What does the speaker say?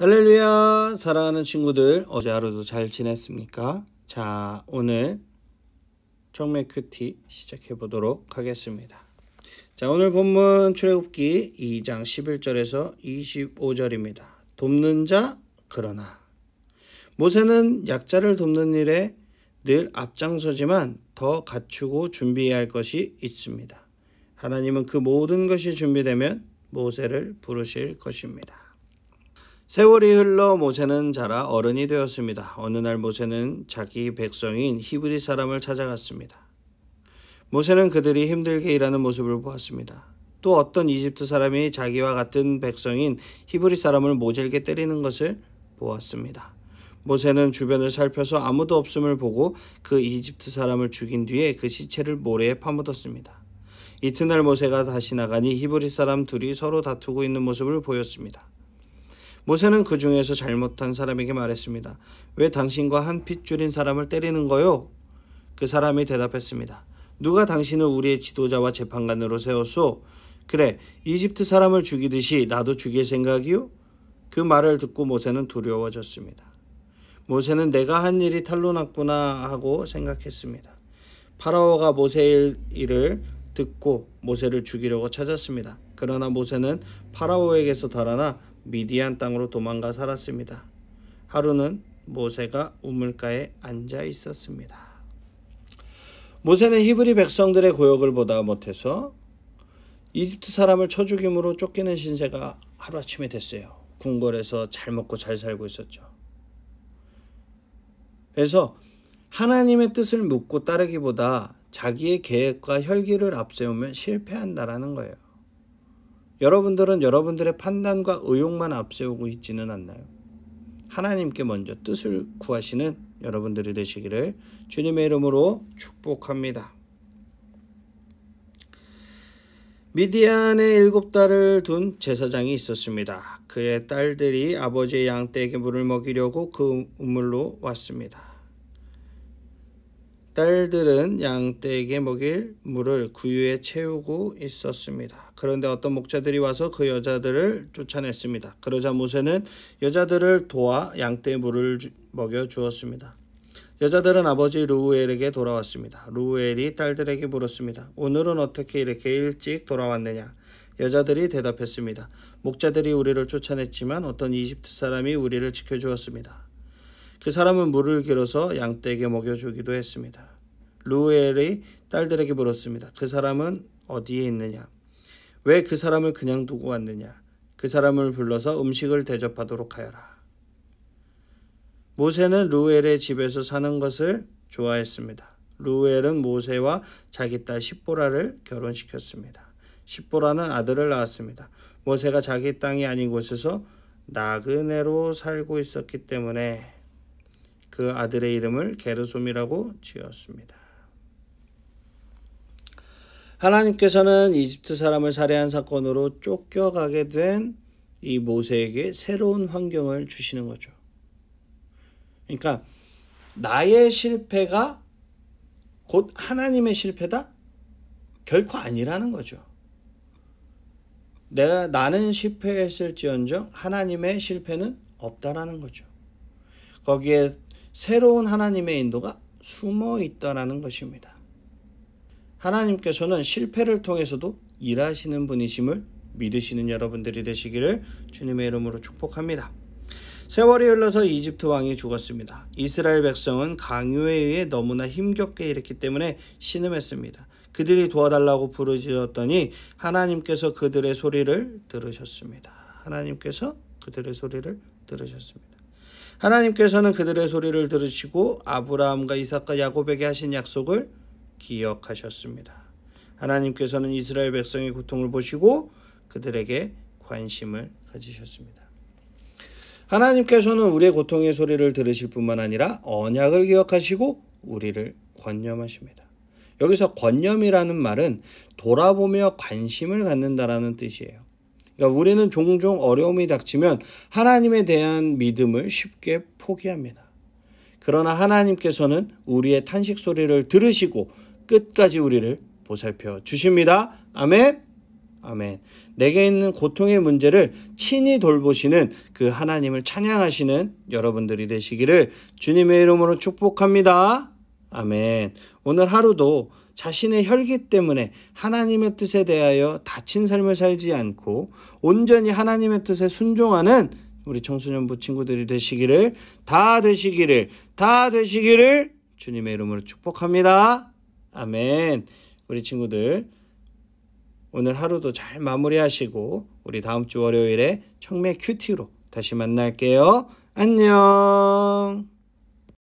할렐루야, 사랑하는 친구들, 어제 하루도 잘 지냈습니까? 자, 오늘 청매 큐티 시작해 보도록 하겠습니다. 자, 오늘 본문 출애굽기 2장 11절에서 25절입니다. 돕는 자 그러나 모세는 약자를 돕는 일에 늘 앞장서지만 더 갖추고 준비해야 할 것이 있습니다. 하나님은 그 모든 것이 준비되면 모세를 부르실 것입니다. 세월이 흘러 모세는 자라 어른이 되었습니다. 어느 날 모세는 자기 백성인 히브리 사람을 찾아갔습니다. 모세는 그들이 힘들게 일하는 모습을 보았습니다. 또 어떤 이집트 사람이 자기와 같은 백성인 히브리 사람을 모질게 때리는 것을 보았습니다. 모세는 주변을 살펴서 아무도 없음을 보고 그 이집트 사람을 죽인 뒤에 그 시체를 모래에 파묻었습니다. 이튿날 모세가 다시 나가니 히브리 사람 둘이 서로 다투고 있는 모습을 보였습니다. 모세는 그 중에서 잘못한 사람에게 말했습니다. 왜 당신과 한 핏줄인 사람을 때리는 거요? 그 사람이 대답했습니다. 누가 당신을 우리의 지도자와 재판관으로 세웠소? 그래, 이집트 사람을 죽이듯이 나도 죽일 생각이요? 그 말을 듣고 모세는 두려워졌습니다. 모세는 내가 한 일이 탈로 났구나 하고 생각했습니다. 파라오가 모세의 일을 듣고 모세를 죽이려고 찾았습니다. 그러나 모세는 파라오에게서 달아나 미디안 땅으로 도망가 살았습니다. 하루는 모세가 우물가에 앉아 있었습니다. 모세는 히브리 백성들의 고역을 보다 못해서 이집트 사람을 쳐 죽임으로 쫓기는 신세가 하루아침에 됐어요. 궁궐에서 잘 먹고 잘 살고 있었죠. 그래서 하나님의 뜻을 묻고 따르기보다 자기의 계획과 혈기를 앞세우면 실패한다라는 거예요. 여러분들은 여러분들의 판단과 의욕만 앞세우고 있지는 않나요? 하나님께 먼저 뜻을 구하시는 여러분들이 되시기를 주님의 이름으로 축복합니다. 미디안에 7달을 둔 제사장이 있었습니다. 그의 딸들이 아버지의 양떼에게 물을 먹이려고 그 우물로 왔습니다. 딸들은 양떼에게 먹일 물을 구유에 채우고 있었습니다. 그런데 어떤 목자들이 와서 그 여자들을 쫓아냈습니다. 그러자 모세는 여자들을 도와 양떼에 물을 먹여 주었습니다. 여자들은 아버지 르우엘에게 돌아왔습니다. 르우엘이 딸들에게 물었습니다. 오늘은 어떻게 이렇게 일찍 돌아왔느냐? 여자들이 대답했습니다. 목자들이 우리를 쫓아냈지만 어떤 이집트 사람이 우리를 지켜주었습니다. 그 사람은 물을 길어서 양떼에게 먹여주기도 했습니다. 르우엘이 딸들에게 물었습니다. 그 사람은 어디에 있느냐? 왜 그 사람을 그냥 두고 왔느냐? 그 사람을 불러서 음식을 대접하도록 하여라. 모세는 르우엘의 집에서 사는 것을 좋아했습니다. 르우엘은 모세와 자기 딸 십보라를 결혼시켰습니다. 십보라는 아들을 낳았습니다. 모세가 자기 땅이 아닌 곳에서 나그네로 살고 있었기 때문에 그 아들의 이름을 게르솜이라고 지었습니다. 하나님께서는 이집트 사람을 살해한 사건으로 쫓겨가게 된 이 모세에게 새로운 환경을 주시는 거죠. 그러니까 나의 실패가 곧 하나님의 실패다? 결코 아니라는 거죠. 나는 실패했을지언정 하나님의 실패는 없다라는 거죠. 거기에 새로운 하나님의 인도가 숨어 있다라는 것입니다. 하나님께서는 실패를 통해서도 일하시는 분이심을 믿으시는 여러분들이 되시기를 주님의 이름으로 축복합니다. 세월이 흘러서 이집트 왕이 죽었습니다. 이스라엘 백성은 강요에 의해 너무나 힘겹게 일했기 때문에 신음했습니다. 그들이 도와달라고 부르짖었더니 하나님께서 그들의 소리를 들으셨습니다. 하나님께서 그들의 소리를 들으셨습니다. 하나님께서는 그들의 소리를 들으시고 아브라함과 이삭과 야곱에게 하신 약속을 기억하셨습니다. 하나님께서는 이스라엘 백성의 고통을 보시고 그들에게 관심을 가지셨습니다. 하나님께서는 우리의 고통의 소리를 들으실 뿐만 아니라 언약을 기억하시고 우리를 권념하십니다. 여기서 권념이라는 말은 돌아보며 관심을 갖는다라는 뜻이에요. 그러니까 우리는 종종 어려움이 닥치면 하나님에 대한 믿음을 쉽게 포기합니다. 그러나 하나님께서는 우리의 탄식 소리를 들으시고 끝까지 우리를 보살펴 주십니다. 아멘. 아멘. 내게 있는 고통의 문제를 친히 돌보시는 그 하나님을 찬양하시는 여러분들이 되시기를 주님의 이름으로 축복합니다. 아멘. 오늘 하루도 자신의 혈기 때문에 하나님의 뜻에 대하여 다친 삶을 살지 않고 온전히 하나님의 뜻에 순종하는 우리 청소년부 친구들이 되시기를 다 되시기를 주님의 이름으로 축복합니다. 아멘. 우리 친구들 오늘 하루도 잘 마무리하시고 우리 다음 주 월요일에 청매 큐티로 다시 만날게요. 안녕.